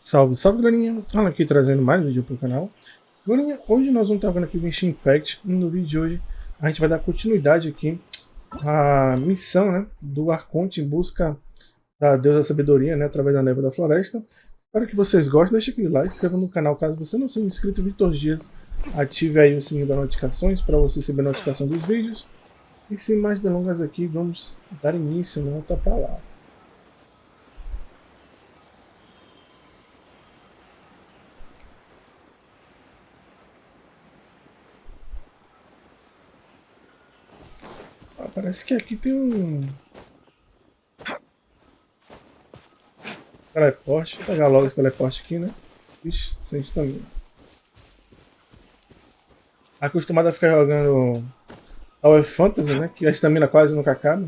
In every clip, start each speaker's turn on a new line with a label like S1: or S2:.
S1: Salve, salve galerinha! Olha aqui trazendo mais vídeo para o canal. Galerinha, hoje nós vamos estar vendo aqui o Genshin Impact. No vídeo de hoje a gente vai dar continuidade aqui à missão, né, do arconte em busca da Deusa da Sabedoria, né, através da névoa da Floresta. Espero que vocês gostem, deixe aquele like, se inscreva no canal caso você não seja inscrito, Vitor Dias. Ative aí o sininho das notificações para você receber a notificação dos vídeos. E sem mais delongas aqui, vamos dar início, né, tá para lá. Parece que aqui tem um teleporte. Vou pegar logo esse teleporte aqui, né? Ixi, sem estamina. Acostumado a ficar jogando Tower Fantasy, né? Que a estamina quase nunca acaba.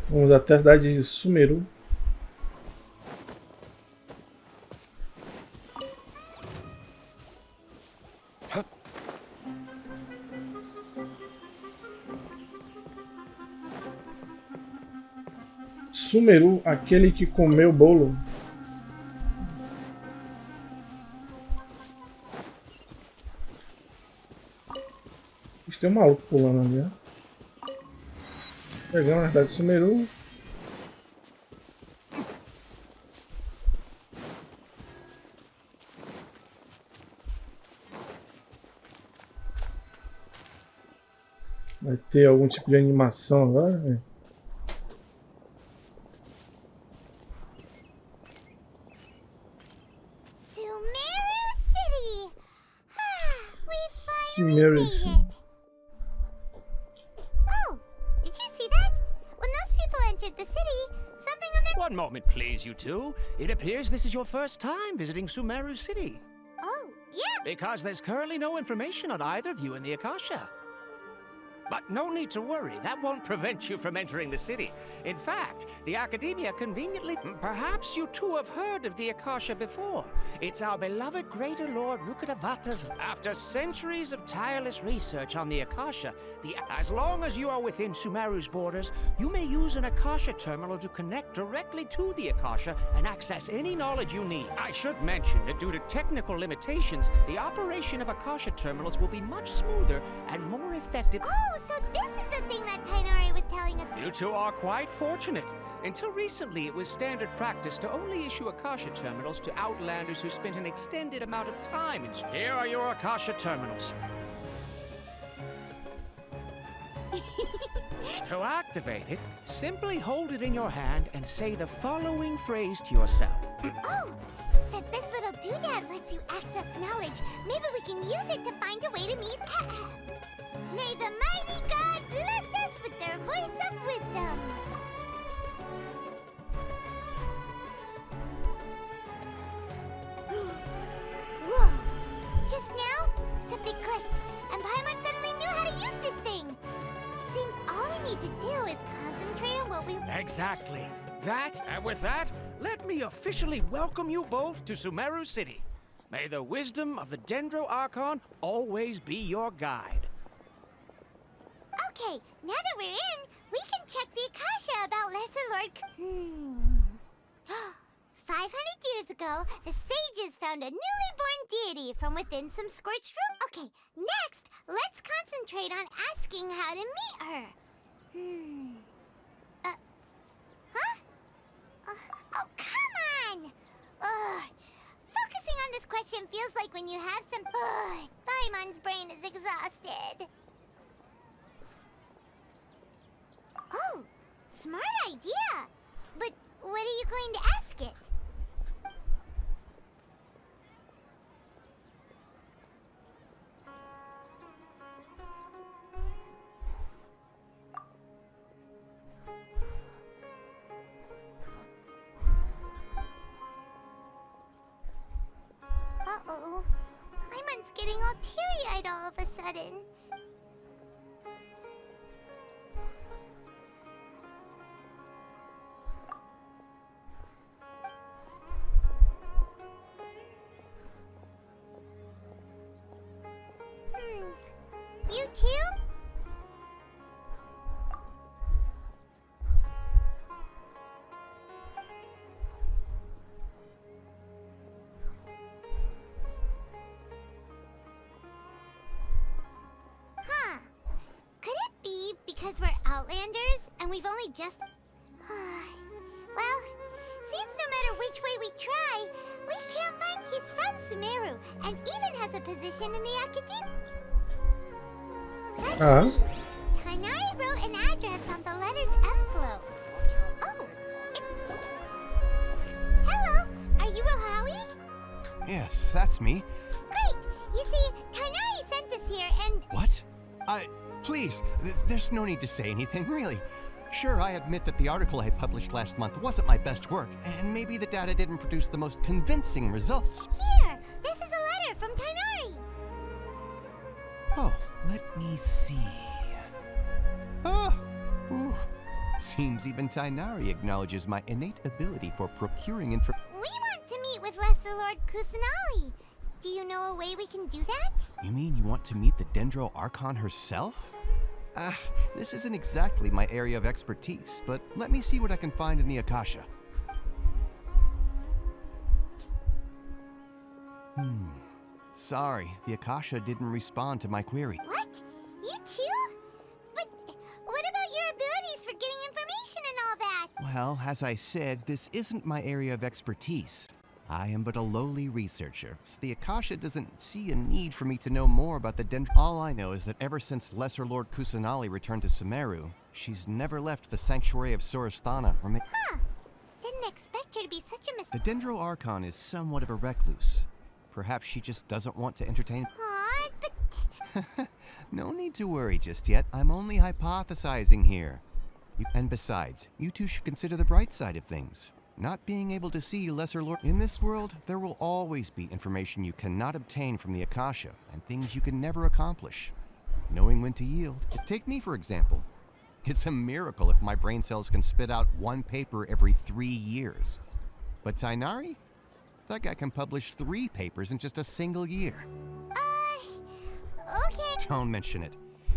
S1: Vamos até a cidade de Sumeru. Sumeru, aquele que comeu o bolo. Tem um maluco pulando ali, ó. Pegamos na cidade de Sumeru. Vai ter algum tipo de animação agora, né?
S2: Sumeru City. Oh, did you see that? When those people entered the city, something on their—
S3: One moment, please, you two. It appears this is your first time visiting Sumeru City.
S2: Oh, yeah.
S3: Because there's currently no information on either of you in the Akasha. But no need to worry, that won't prevent you from entering the city. In fact, the Academia conveniently— Perhaps you two have heard of the Akasha before. It's our beloved Greater Lord Rukkhadevata's— After centuries of tireless research on the Akasha, as long as you are within Sumeru's borders, you may use an Akasha terminal to connect directly to the Akasha and access any knowledge you need. I should mention that due to technical limitations, the operation of Akasha terminals will be much smoother and more effective—
S2: Oh, so this is the thing that Tainari was telling us.
S3: You two are quite fortunate. Until recently, it was standard practice to only issue Akasha terminals to outlanders who spent an extended amount of time in— Here are your Akasha terminals. To activate it, simply hold it in your hand and say the following phrase to yourself.
S2: Oh, since this little doodad lets you access knowledge, maybe we can use it to find a way to meet— May the mighty God bless us with their voice of wisdom. Whoa! Just now, something clicked, and Paimon suddenly knew how to use this thing. It seems all we need to do is concentrate on what we—
S3: Exactly. And with that, let me officially welcome you both to Sumeru City. May the wisdom of the Dendro Archon always be your guide.
S2: Okay, now that we're in, we can check the Akasha about Lesser Lord 500 years ago, the sages found a newly born deity from within some scorched room. Okay, next, let's concentrate on asking how to meet her. Oh, come on! Focusing on this question feels like when you have some— Paimon's brain is exhausted. Oh, smart idea. But what are you going to ask it? Uh-oh. Paimon's getting all teary-eyed all of a sudden. because we're Outlanders and we've only just... Well, seems no matter which way we try, we can't find... He's from Sumeru and even has a position in the academy. Tainari wrote an address on the letter's envelope. Oh, it's... Hello, are you Rohawi?
S4: Yes, that's me.
S2: Great! You see, Tainari sent us here and...
S4: What? Please, there's no need to say anything, really. Sure, I admit that the article I published last month wasn't my best work, and maybe the data didn't produce the most convincing results.
S2: Here, this is a letter from Tainari.
S4: Oh, let me see. Oh, ooh. Seems even Tainari acknowledges my innate ability for procuring information.
S2: We want to meet with Lesser Lord Kusanali. Do you know a way we can do that?
S4: You mean you want to meet the Dendro Archon herself? This isn't exactly my area of expertise, but let me see what I can find in the Akasha. Sorry, the Akasha didn't respond to my query.
S2: What? You too? But what about your abilities for getting information and all that?
S4: Well, as I said, this isn't my area of expertise. I am but a lowly researcher, so the Akasha doesn't see a need for me to know more about the Dendro. All I know is that ever since Lesser Lord Kusanali returned to Sumeru, she's never left the Sanctuary of Sorasthana or
S2: Didn't expect her to be such a
S4: The Dendro Archon is somewhat of a recluse. Perhaps she just doesn't want to entertain.
S2: Aw, but...
S4: No need to worry just yet. I'm only hypothesizing here. And besides, you two should consider the bright side of things. Not being able to see Lesser Lord... In this world, there will always be information you cannot obtain from the Akasha, and things you can never accomplish. Knowing when to yield. Take me, for example. It's a miracle if my brain cells can spit out one paper every 3 years. But Tainari? That guy can publish 3 papers in just a single year.
S2: Okay.
S4: Don't mention it.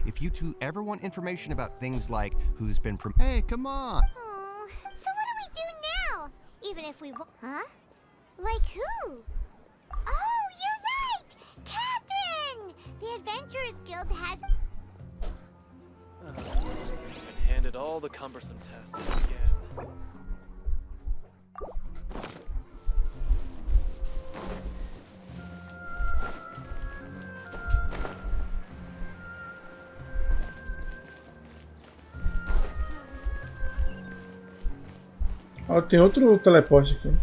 S4: If you two ever want information about things like who's been Hey, come on!
S2: Oh, so what do we do now? Even if we Huh? Like who? Oh, you're right! Catherine! The Adventurers Guild has...
S5: Been handed all the cumbersome tests again.
S1: Ó, tem outro teleporte aqui.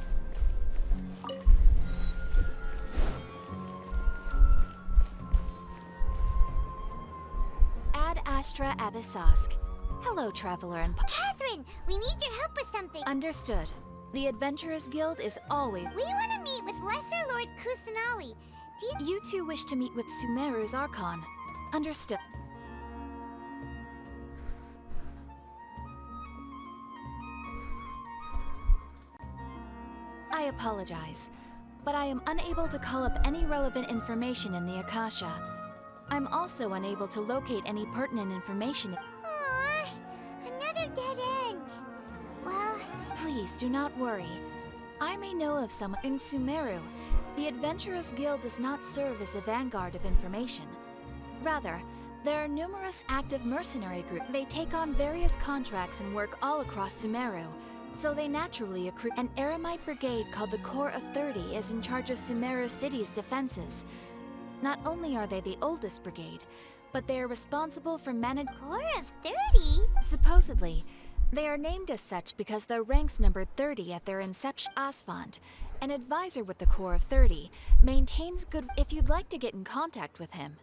S6: Ad Astra Abyssosk. Hello, traveler and...
S2: Catherine, we need your help with something.
S6: Understood. The Adventurers Guild is always...
S2: We want to meet with Lesser Lord Kusanali. Do
S6: You two wish to meet with Sumeru's Archon. Understood. I apologize, but I am unable to call up any relevant information in the Akasha. I'm also unable to locate any pertinent information.
S2: Aw, another dead end. Well,
S6: Please do not worry. I may know of someone in Sumeru. The Adventurers Guild does not serve as the vanguard of information. Rather, there are numerous active mercenary groups. They take on various contracts and work all across Sumeru, so they naturally accrue. An Eremite brigade called the Corps of 30 is in charge of Sumeru City's defenses. Not only are they the oldest brigade, but they are responsible for managing...
S2: Corps of 30?
S6: Supposedly, they are named as such because their ranks numbered 30 at their inception. Asfand, an advisor with the Corps of 30, maintains good... If you'd like to get in contact with him,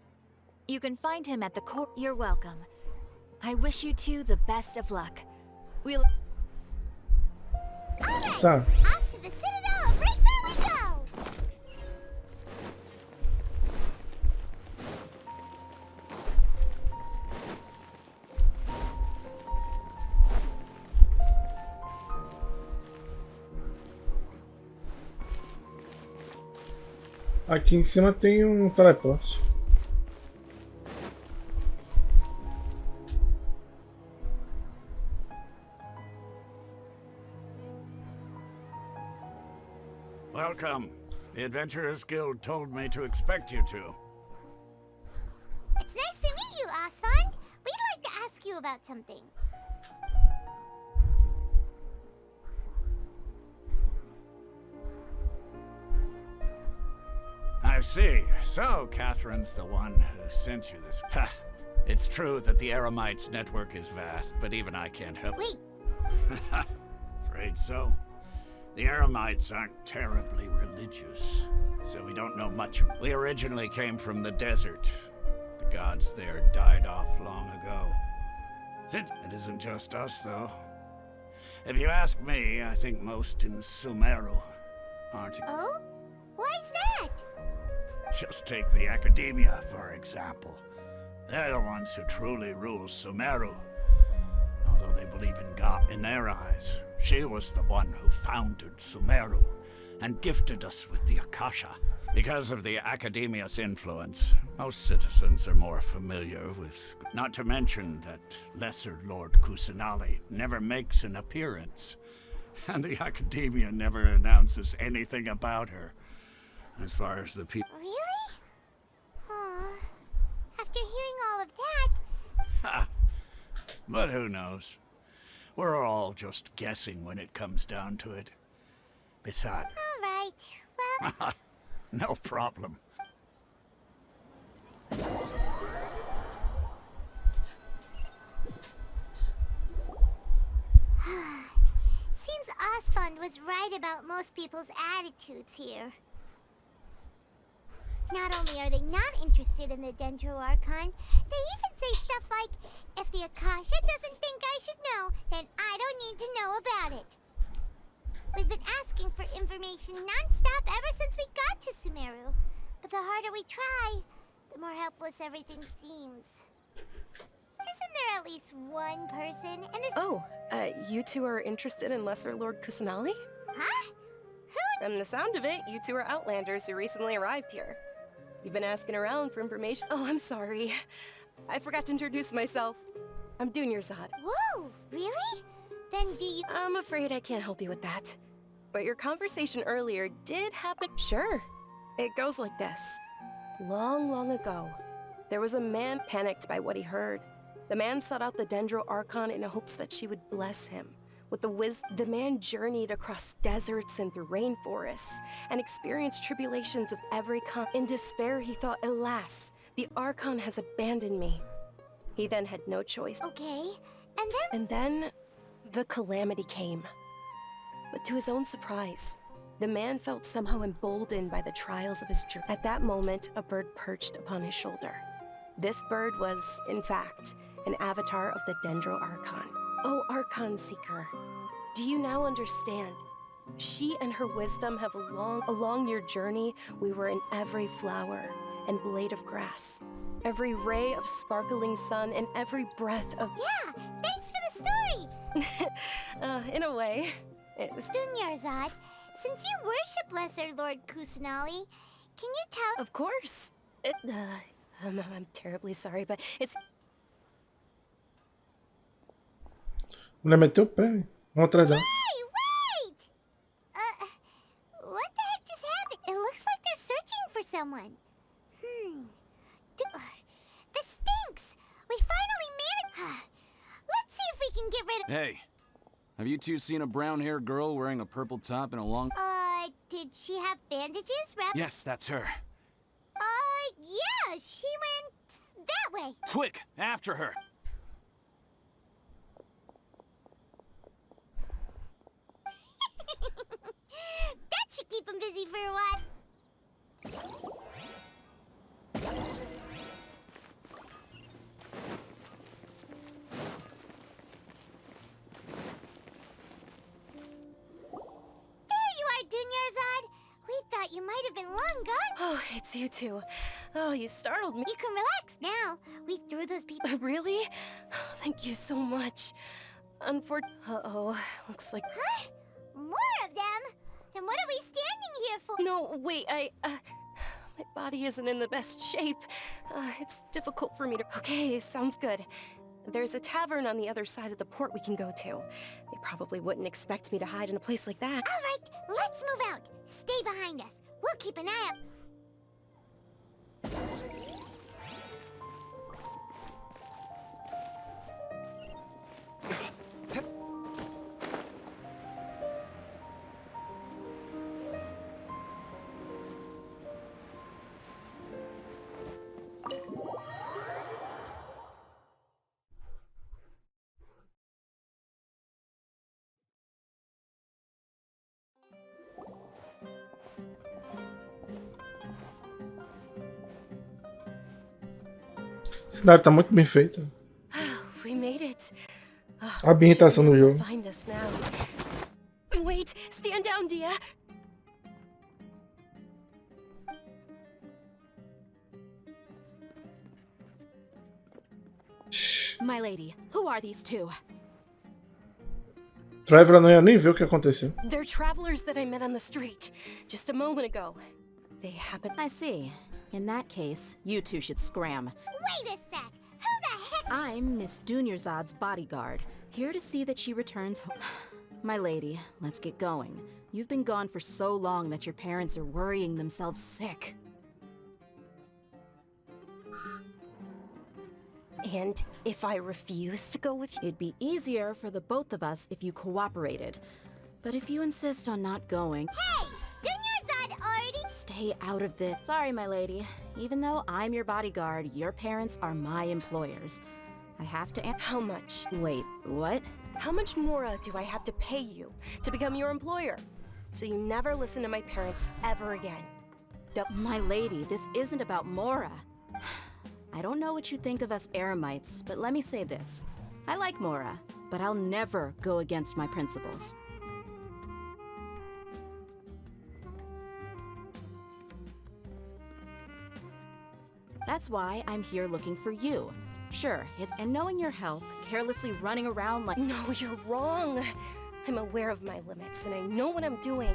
S6: you can find him at the Corps... You're welcome. I wish you two the best of luck. We'll...
S2: Alright,
S1: Tá.
S2: off to the Citadel of Razor we go!
S1: Aqui em cima tem um teleporte.
S7: Welcome. The Adventurers Guild told me to expect you two.
S2: It's nice to meet you, Asfand. We'd like to ask you about something.
S7: I see. So, Catherine's the one who sent you this. Ha! It's true that the Eremites' network is vast, but even I can't help.
S2: Wait,
S7: Afraid so. The Eremites aren't terribly religious, so we don't know much. We originally came from the desert. The gods there died off long ago. Since it isn't just us, though. If you ask me, I think most in Sumeru aren't.
S2: oh? Why's that?
S7: Just take the Academia, for example. They're the ones who truly rule Sumeru. Although they believe in God in their eyes, she was the one who founded Sumeru and gifted us with the Akasha. Because of the Academia's influence, most citizens are more familiar with... Not to mention that Lesser Lord Kusanali never makes an appearance. And the Academia never announces anything about her. As far as the people...
S2: Really? Aw. After hearing all of that...
S7: Ha! But who knows? We're all just guessing when it comes down to it. Besides...
S2: Alright, well...
S7: No problem.
S2: Seems Osfund was right about most people's attitudes here. Not only are they not interested in the Dendro Archon, they even say stuff like, if the Akasha doesn't think I should know, then I don't need to know about it. We've been asking for information non-stop ever since we got to Sumeru. But the harder we try, the more helpless everything seems. Isn't there at least one person in this—
S8: Oh, you two are interested in Lesser Lord Kusanali?
S2: Huh?
S8: From the sound of it, you two are Outlanders who recently arrived here. You've been asking around for information. Oh, I'm sorry. I forgot to introduce myself. I'm Dunyarzad.
S2: Whoa, really? Then do you—
S8: I'm afraid I can't help you with that. But your conversation earlier did happen. Sure. It goes like this. Long, long ago, there was a man panicked by what he heard. The man sought out the Dendro Archon in hopes that she would bless him. With the man journeyed across deserts and through rainforests and experienced tribulations of every kind. In despair, he thought, alas, the Archon has abandoned me. He then had no choice.
S2: Okay, and then—
S8: And then the calamity came. But to his own surprise, the man felt somehow emboldened by the trials of his journey. At that moment, a bird perched upon his shoulder. This bird was, in fact, an avatar of the Dendro Archon. Oh, Archon Seeker, do you now understand? She and her wisdom have along your journey, we were in every flower and blade of grass, every ray of sparkling sun, and every breath of—
S2: Yeah, thanks for the story!
S8: in a way. It's—
S2: Dunyarzad, since you worship Lesser Lord Kusanali, can you tell—
S8: Of course. I'm terribly sorry, but it's—
S1: Mulher meteu o pé. Vamos atrás dela.
S2: Hey, wait! What the heck just happened? It looks like they're searching for someone. This stinks! We finally managed— Let's see if we can get rid of—
S9: Hey, have you two seen a brown-haired girl wearing a purple top and a long...
S2: Did she have bandages wrapped—
S9: Yes, that's her.
S2: Yeah, she went that way.
S9: Quick, after her.
S2: That should keep him busy for a while. There you are, Dunyarzad. We thought you might have been long gone.
S8: Oh, it's you two. Oh, you startled me.
S2: You can relax now. We threw those people—
S8: Really? Thank you so much. Uh-oh, looks like—
S2: Huh? More of them? Then what are we standing here for?
S8: No, wait, my body isn't in the best shape. It's difficult for me to— Okay, sounds good. There's a tavern on the other side of the port we can go to. They probably wouldn't expect me to hide in a place like that.
S2: All right, let's move out. Stay behind us. We'll keep an eye out.
S1: O cenário tá muito bem feito.
S8: We made it.
S1: A ambientação do jogo.
S8: Find us now. Wait, stand down, Dia.
S6: My lady, who are these two?
S1: Trevor não ia nem ver o que aconteceu.
S8: They're travelers that I met on the street just a moment ago. They happen.
S6: I see. In that case, you two should scram.
S2: Wait a sec! Who the heck?
S6: I'm Miss Dunyarzad's bodyguard, here to see that she returns home. My lady, let's get going. You've been gone for so long that your parents are worrying themselves sick.
S8: And if I refuse to go with you?
S6: It'd be easier for the both of us if you cooperated. But if you insist on not going...
S2: Hey! Dunyarzad already...
S6: Stay out of this. Sorry, my lady. Even though I'm your bodyguard, your parents are my employers. I have to...
S8: How much?
S6: Wait, what?
S8: How much more do I have to pay you to become your employer? So you never listen to my parents ever again.
S6: My lady, this isn't about Mora. I don't know what you think of us Eremites, but let me say this. I like Mora, but I'll never go against my principles. That's why I'm here looking for you. Sure, and knowing your health, carelessly running around like...
S8: No, you're wrong. I'm aware of my limits, and I know what I'm doing.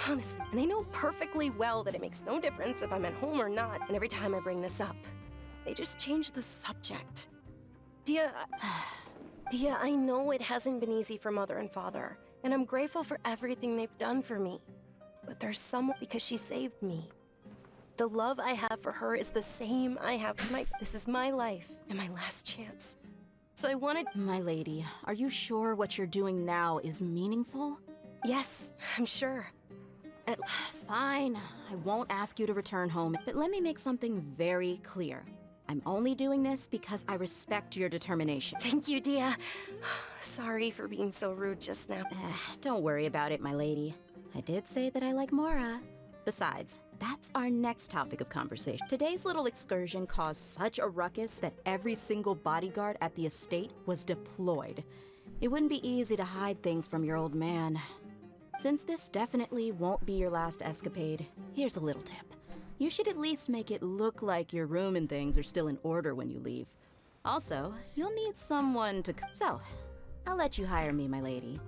S8: Honestly, and I know perfectly well that it makes no difference if I'm at home or not, and every time I bring this up, they just change the subject. Dia, I know it hasn't been easy for Mother and Father, and I'm grateful for everything they've done for me. But there's someone because she saved me. The love I have for her is the same I have for this is my life and my last chance. So I wanted...
S6: My lady, are you sure what you're doing now is meaningful?
S8: Yes, I'm sure.
S6: Fine, I won't ask you to return home, but let me make something very clear. I'm only doing this because I respect your determination.
S8: Thank you, Dia. Sorry for being so rude just now.
S6: Don't worry about it, my lady. I did say that I like Mora. Besides, that's our next topic of conversation. Today's little excursion caused such a ruckus that every single bodyguard at the estate was deployed. It wouldn't be easy to hide things from your old man. Since this definitely won't be your last escapade, here's a little tip. You should at least make it look like your room and things are still in order when you leave. Also, you'll need someone to... So, I'll let you hire me, my lady.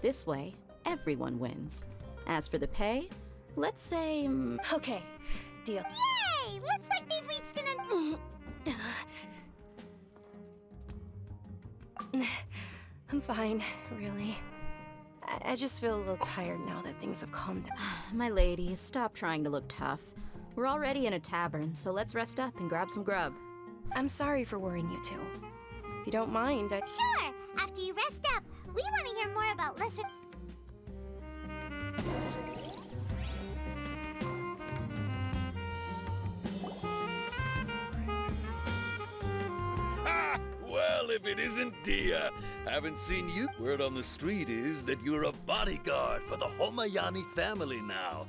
S6: This way, everyone wins. As for the pay, let's say...
S8: Okay, deal.
S2: Yay! Looks like they've reached an...
S8: I'm fine, really. I just feel a little tired now that things have calmed down.
S6: My lady, stop trying to look tough. We're already in a tavern, so let's rest up and grab some grub.
S8: I'm sorry for worrying you two. If you don't mind,
S2: Sure! After you rest up, we want to hear more about lesser...
S10: Ha! Well, if it isn't Dia. Haven't seen you. Word on the street is that you're a bodyguard for the Homayani family now.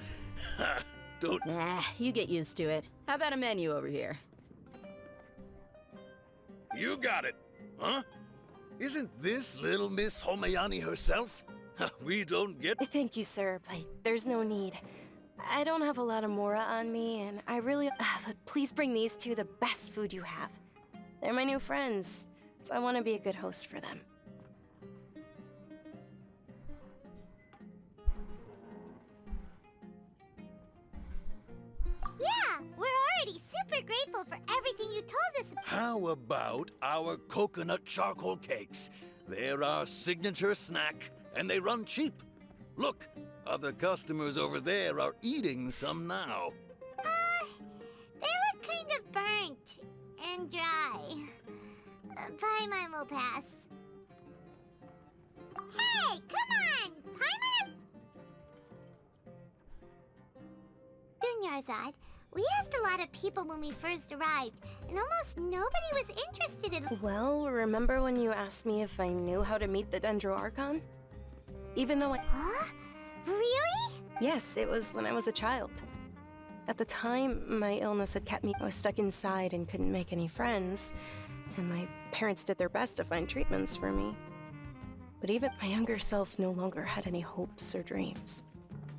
S10: Ha! Don't...
S6: Nah, you get used to it. How about a menu over here?
S10: You got it, huh? Isn't this little Miss Homayani herself? We don't get...
S8: Thank you, sir, but there's no need. I don't have a lot of Mora on me, and I really... but please bring these two the best food you have. They're my new friends, so I want to be a good host for them.
S2: Yeah, we're already super grateful for everything you told us.
S10: How about our coconut charcoal cakes? They're our signature snack, and they run cheap. Look, other customers over there are eating some now.
S2: They look kind of burnt and dry. Paimon will pass. Hey, come on! Paimon! Dunyarzad, we asked a lot of people when we first arrived, and almost nobody was interested in...
S8: Well, remember when you asked me if I knew how to meet the Dendro Archon? Even though I...
S2: Huh? Really?
S8: Yes, it was when I was a child. At the time, my illness had kept me stuck inside and couldn't make any friends, and my parents did their best to find treatments for me. But even my younger self no longer had any hopes or dreams.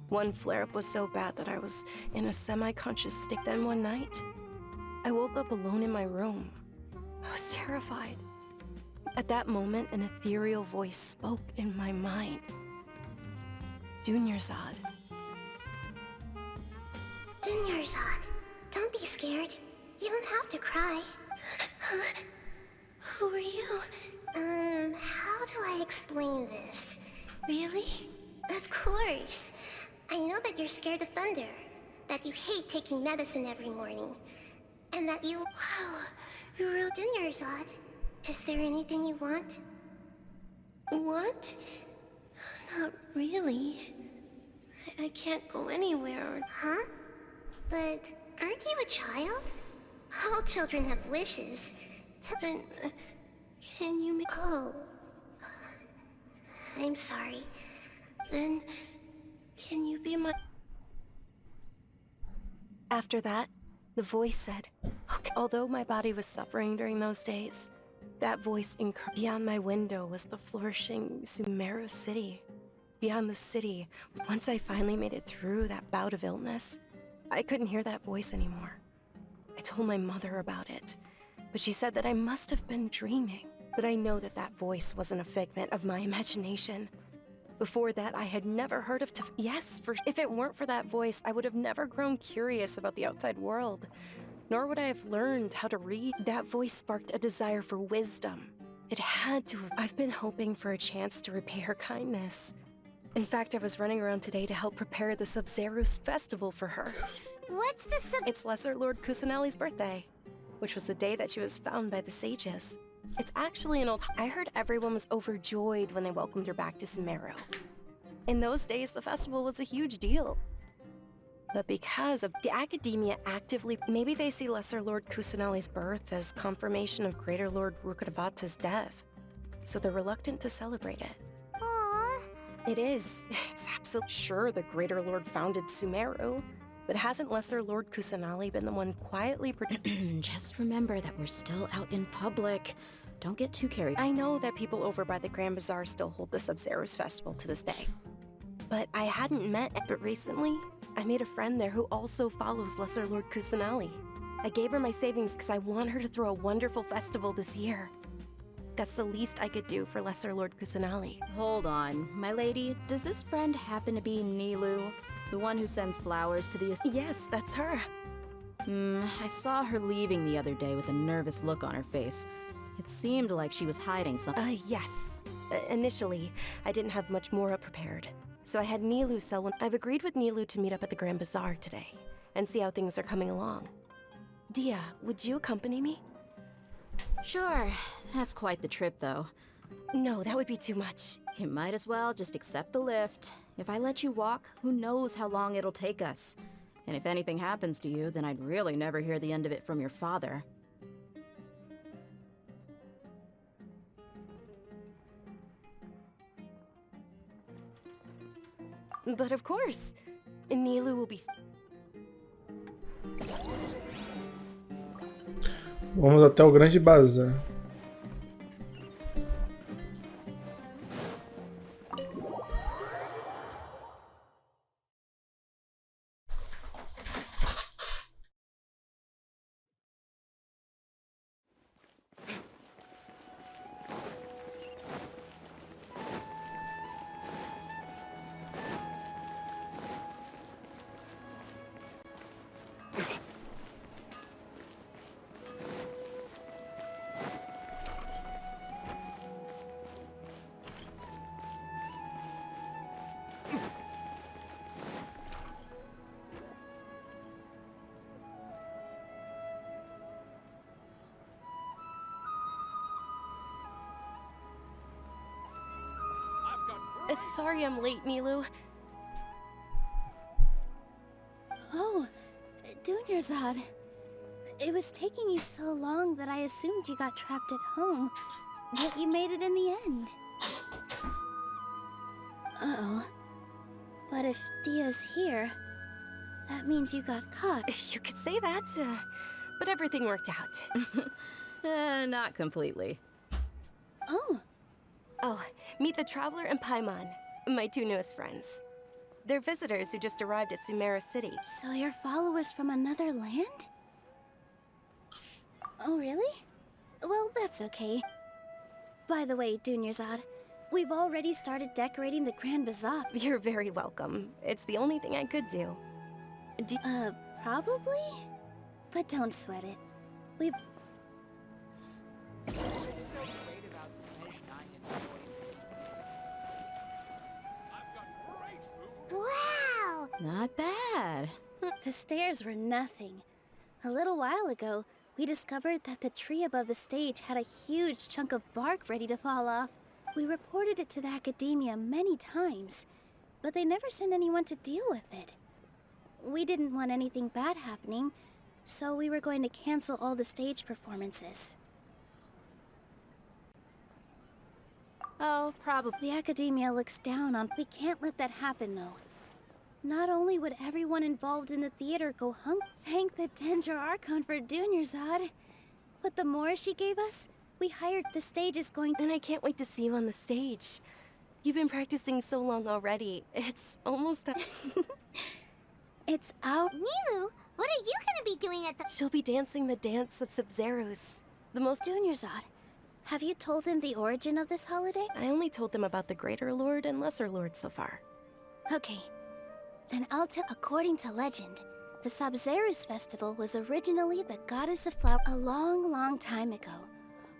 S8: One flare-up was so bad that I was in a semi-conscious state. Then one night, I woke up alone in my room. I was terrified. At that moment, an ethereal voice spoke in my mind. Dunyarzad.
S2: Dunyarzad, don't be scared. You don't have to cry. Who are you? How do I explain this? Really? Of course. I know that you're scared of thunder, that you hate taking medicine every morning, and that you... Wow, you're real Dunyarzad. Is there anything you want? Want? Not really. I can't go anywhere. Huh? But aren't you a child? All children have wishes. Then, can you make... Oh. I'm sorry. Then, can you be my...
S8: After that, the voice said, okay. Although my body was suffering during those days, that voice beyond my window was the flourishing Sumeru city. Beyond the city, once I finally made it through that bout of illness, I couldn't hear that voice anymore. I told my mother about it, but she said that I must have been dreaming. But I know that that voice wasn't a figment of my imagination. Before that, I had never heard of Yes, if it weren't for that voice, I would have never grown curious about the outside world. Nor would I have learned how to read. That voice sparked a desire for wisdom. It had to have. I've been hoping for a chance to repay her kindness. In fact, I was running around today to help prepare the Sub-Zero's festival for her.
S2: What's the
S8: It's Lesser Lord Kusanali's birthday, which was the day that she was found by the sages. It's actually an old... I heard everyone was overjoyed when they welcomed her back to Sumeru. In those days, the festival was a huge deal. But because of the academia actively... Maybe they see Lesser Lord Kusanali's birth as confirmation of Greater Lord Rukkhadevata's death. So they're reluctant to celebrate it.
S2: Aww.
S8: It is. It's absolutely sure the Greater Lord founded Sumeru. But hasn't Lesser Lord Kusanali been the one quietly...
S11: Just remember that we're still out in public. Don't get too carried.
S8: I know that people over by the Grand Bazaar still hold the Sub-Zero's festival to this day. But I hadn't met... But recently, I made a friend there who also follows Lesser Lord Kusanali. I gave her my savings because I want her to throw a wonderful festival this year. That's the least I could do for Lesser Lord Kusanali.
S11: Hold on, my lady. Does this friend happen to be Nilou? The one who sends flowers to the...
S8: Yes, that's her.
S11: I saw her leaving the other day with a nervous look on her face. It seemed like she was hiding something.
S8: Yes. Initially, I didn't have much more prepared. So I had Nilou sell one. I've agreed with Nilou to meet up at the Grand Bazaar today and see how things are coming along. Dia, would you accompany me?
S11: Sure. That's quite the trip, though.
S8: No, that would be too much.
S11: You might as well just accept the lift. If I let you walk, who knows how long it'll take us. And if anything happens to you, then I'd really never hear the end of it from your father.
S8: But of course, Nilou will be...
S1: Vamos até o Grande Bazar.
S8: Sorry I'm late, Nilou.
S2: Oh, Dunyarzad. It was taking you so long that I assumed you got trapped at home. But you made it in the end. Uh-oh. But if Dia's here, That means you got caught.
S8: You could say that, but everything worked out.
S11: Not completely.
S2: Oh,
S8: Oh, meet the Traveler and Paimon, my two newest friends. They're visitors who just arrived at Sumeru City.
S2: so you're followers from another land? Oh, really? Well, that's okay. By the way, Dunyarzad, we've already started decorating the Grand Bazaar.
S8: You're very welcome. It's the only thing I could do.
S2: Probably? But don't sweat it. We've... Wow!
S11: Not bad.
S2: The stairs were nothing. A little while ago, we discovered that the tree above the stage had a huge chunk of bark ready to fall off. We reported it to the academia many times, but they never sent anyone to deal with it. We didn't want anything bad happening, so we were going to cancel all the stage performances.
S11: Oh, probably.
S2: The academia looks down on... We can't let that happen, though. Not only would everyone involved in the theater go thank the Dendra Archon for Dunyarzad, but the more she gave us, we hired the stage is going...
S8: And I can't wait to see you on the stage. You've been practicing so long already. It's almost...
S2: It's out. Nilu, what are you gonna be doing at the...
S8: She'll be dancing the dance of Sub-Zeros. The most...
S2: Dunyarzad, have you told him the origin of this holiday?
S8: I only told them about the Greater Lord and Lesser Lord so far.
S2: Okay. Then I'll tell... According to legend, the Sub-Zeros festival was originally the goddess of flower a long, long time ago.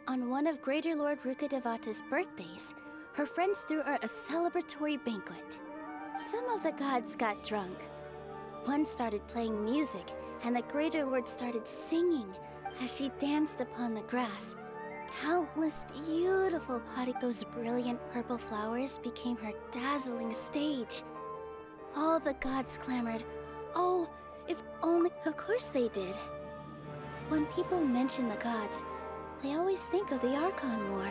S2: On one of Greater Lord Rukkhadevata's birthdays, her friends threw her a celebratory banquet. Some of the gods got drunk. One started playing music, and the Greater Lord started singing as she danced upon the grass. Countless beautiful those brilliant purple flowers became her dazzling stage. All the gods clamored, "Oh, if only..." Of course they did. When people mention the gods, they always think of the Archon War.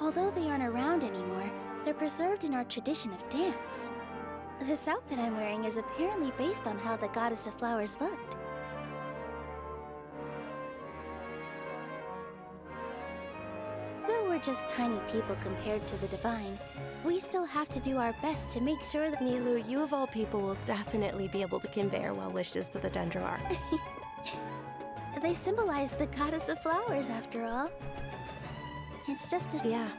S2: Although they aren't around anymore, they're preserved in our tradition of dance. This outfit I'm wearing is apparently based on how the Goddess of Flowers looked. Though we're just tiny people compared to the Divine, we still have to do our best to make sure that...
S8: Nilu, you of all people will definitely be able to convey our well wishes to the Dendroar.
S2: They symbolize the Goddess of Flowers, after all. It's just a...
S8: Yeah.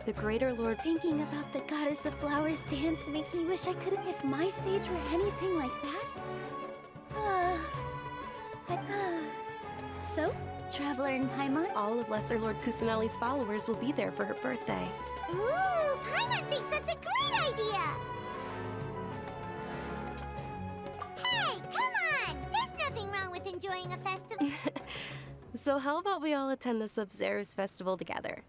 S8: The Greater Lord...
S2: Thinking about the Goddess of Flowers dance makes me wish I could... If my stage were anything like that... So, Traveler and Paimon?
S8: All of Lesser Lord Kusanali's followers will be there for her birthday.
S2: Ooh, Paimon thinks that's a great idea! Hey, come on! There's nothing wrong with enjoying a festival.
S8: So how about we all attend the Sub-Zeros festival together?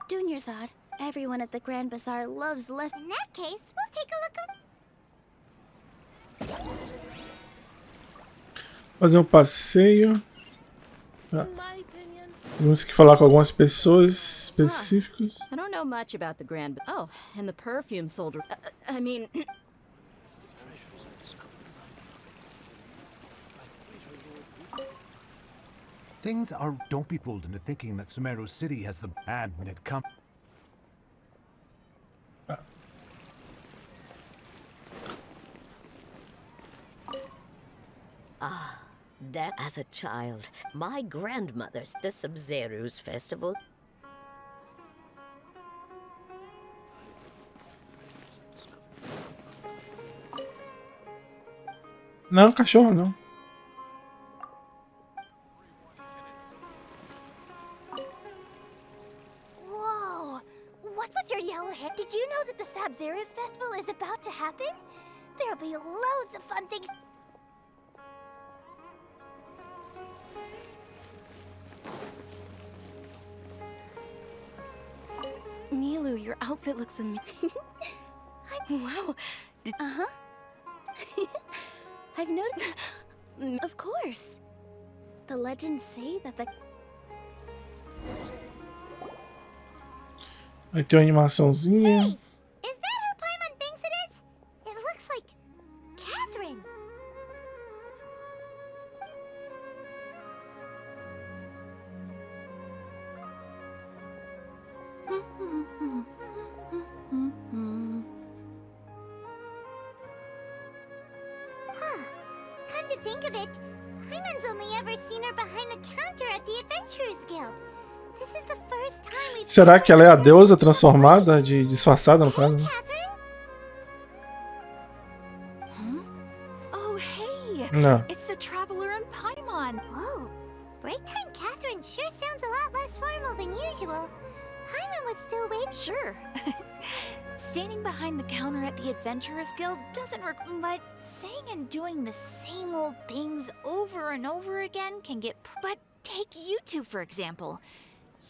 S2: Dunyarzad, everyone at the Grand Bazaar loves Les. In that case, we'll take a look.
S1: Fazer passeio. Temos que falar com algumas pessoas específicas.
S11: I don't know much about the Grand... Oh, and the perfume sold... I mean...
S12: Things are... Don't be fooled into thinking that Sumeru City has the... And when it comes...
S13: That as a child, my grandmother's the Sub-Zeros festival.
S1: Não, cachorro não.
S2: Whoa! What's with your yellow hair? Did you know that the Sub-Zeros festival is about to happen? There'll be loads of fun things.
S8: Nilu, your outfit looks amazing. Wow.
S2: Uh-huh. I've noticed... Of course. The legends say that the...
S1: Vai ter uma animaçãozinha.
S2: Hey, is that who Paimon thinks it is? It looks like... think of it, Paimon's only ever seen her behind the counter at the Adventurers Guild. This is the first time we've...
S1: Será que ela é a deusa transformada, disfarçada no caso? Né?
S6: Oh, hey!
S1: Não.
S6: It's the traveler in Paimon.
S2: Whoa, break time Catherine sure sounds a lot less formal than usual. Paimon was still waiting.
S6: Sure. Standing behind the counter at the Adventurers Guild doesn't work, but saying and doing the same old things over and over again can get... But take you two, for example.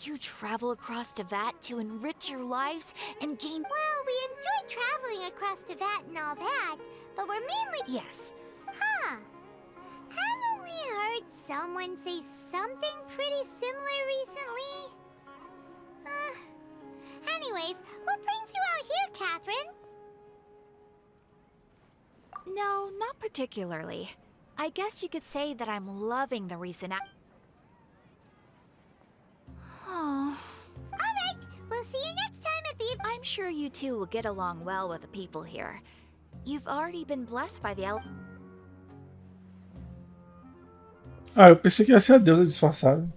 S6: You travel across Tevat to enrich your lives and gain...
S2: Well, we enjoy traveling across Tevat and all that, but we're mainly...
S6: Yes.
S2: Huh. Haven't we heard someone say something pretty similar recently? Anyways, what brings you out here, Catherine?
S6: No, not particularly. I guess you could say that I'm loving the recent Oh.
S2: Alright, we'll see you next time at the...
S6: I'm sure you two will get along well with the people here. You've already been blessed by the
S1: Ah, eu pensei que ia ser a deusa disfarçada.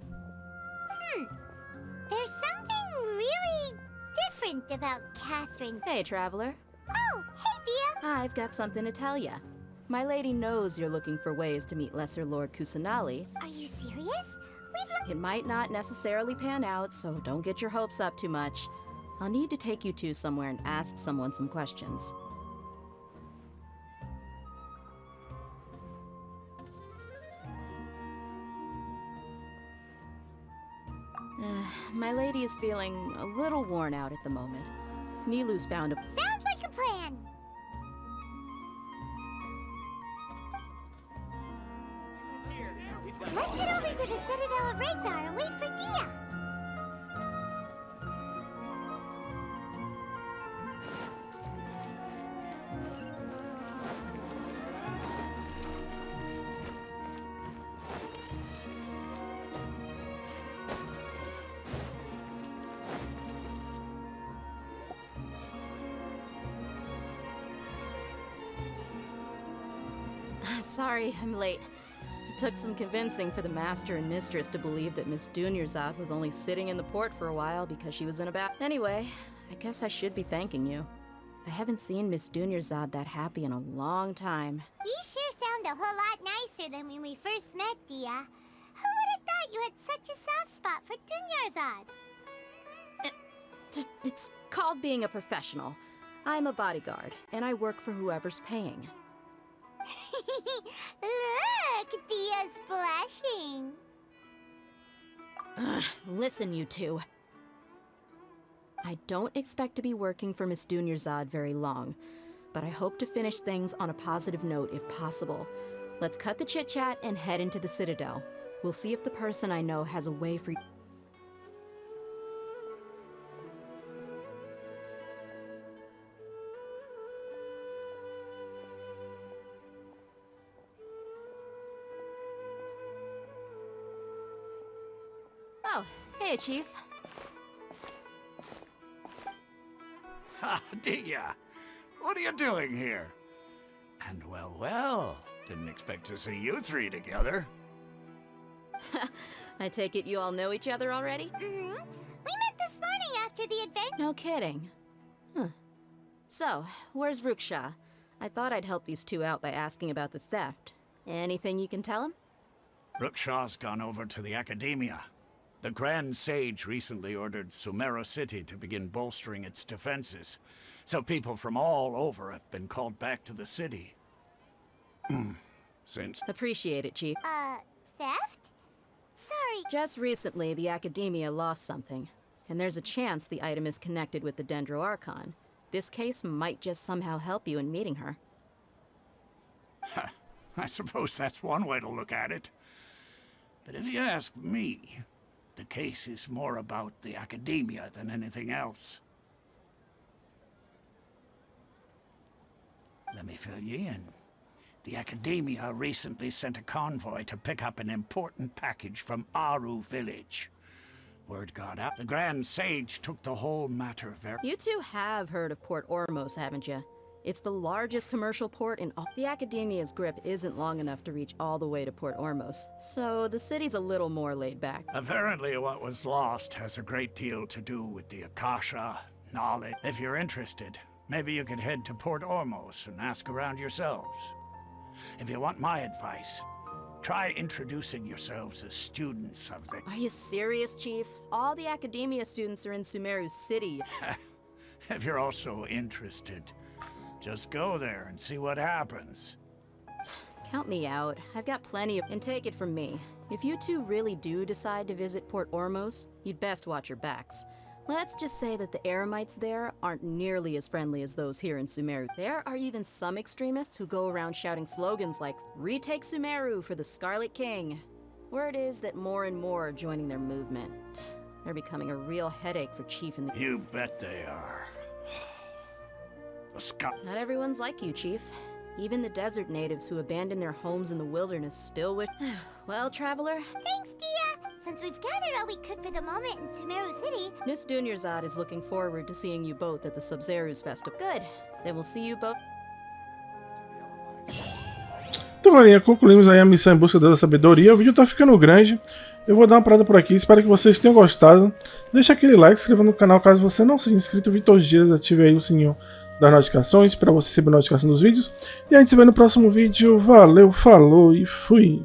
S2: There's something really different about Catherine.
S11: Hey, traveler.
S2: Oh, hey, Dia.
S11: I've got something to tell ya. My lady knows you're looking for ways to meet Lesser Lord Kusanali.
S2: Are you serious?
S11: It might not necessarily pan out, so don't get your hopes up too much. I'll need to take you two somewhere and ask someone some questions. My lady is feeling a little worn out at the moment. Nilu's found a...
S2: Sounds like a plan. Let's head over to the Citadel of Rexar and wait for Dia.
S11: Sorry, I'm late. It took some convincing for the master and mistress to believe that Miss Dunyarzad was only sitting in the port for a while because she was in a bath. Anyway, I guess I should be thanking you. I haven't seen Miss Dunyarzad that happy in a long time.
S2: You sure sound a whole lot nicer than when we first met, Dia. Who would have thought you had such a soft spot for Dunyarzad?
S11: It's called being a professional. I'm a bodyguard, and I work for whoever's paying.
S2: Look, Dia's blushing.
S11: Listen, you two. I don't expect to be working for Miss Dunyarzad very long, but I hope to finish things on a positive note if possible. Let's cut the chit-chat and head into the Citadel. We'll see if the person I know has a way for you. Oh, hey, Chief.
S7: Ha, Dia. What are you doing here? And well, didn't expect to see you three together.
S11: I take it you all know each other already?
S2: Mm-hmm. We met this morning after the adventure.
S11: No kidding. Huh. So, where's Ruksha? I thought I'd help these two out by asking about the theft. Anything you can tell him?
S7: Ruksha's gone over to the Academia. The Grand Sage recently ordered Sumeru City to begin bolstering its defenses, so people from all over have been called back to the city. Since...
S11: Appreciate it, Chief.
S2: Theft? Sorry.
S11: Just recently, the Academia lost something, and there's a chance the item is connected with the Dendro Archon. This case might just somehow help you in meeting her.
S7: I suppose that's one way to look at it. But if you ask me, the case is more about the Academia than anything else. Let me fill you in. The Academia recently sent a convoy to pick up an important package from Aru village. Word got out. The Grand Sage took the whole matter very...
S11: You two have heard of Port Ormos, haven't you? It's the largest commercial port in all. The Academia's grip isn't long enough to reach all the way to Port Ormos, so the city's a little more laid back.
S7: Apparently what was lost has a great deal to do with the Akasha, knowledge. If you're interested, maybe you could head to Port Ormos and ask around yourselves. If you want my advice, try introducing yourselves as students of the...
S11: Are you serious, Chief? All the Academia students are in Sumeru City.
S7: If you're also interested, just go there and see what happens.
S11: Count me out. I've got plenty of... And take it from me. If you two really do decide to visit Port Ormos, you'd best watch your backs. Let's just say that the Eremites there aren't nearly as friendly as those here in Sumeru. There are even some extremists who go around shouting slogans like, "Retake Sumeru for the Scarlet King." Word is that more and more are joining their movement. They're becoming a real headache for Chief and the...
S7: You bet they are.
S11: Not everyone's like you, Chief. Even the desert natives who abandoned their homes in the wilderness still wish... Well, Traveler?
S2: Thanks, Dia! Since we've gathered all we could for the moment in Sumeru City...
S11: Miss Dunyarzad is looking forward to seeing you both at the Sub-Zero's Festival. Good. Then we'll see you both...
S1: Então, galerinha, concluímos aí a missão em busca da sabedoria. O vídeo tá ficando grande. Eu vou dar uma parada por aqui. Espero que vocês tenham gostado. Deixa aquele like, se inscreva no canal caso você não seja inscrito. Vi todos os dias, ative aí o sininho das notificações para você receber notificação dos vídeos. E a gente se vê no próximo vídeo. Valeu, falou e fui!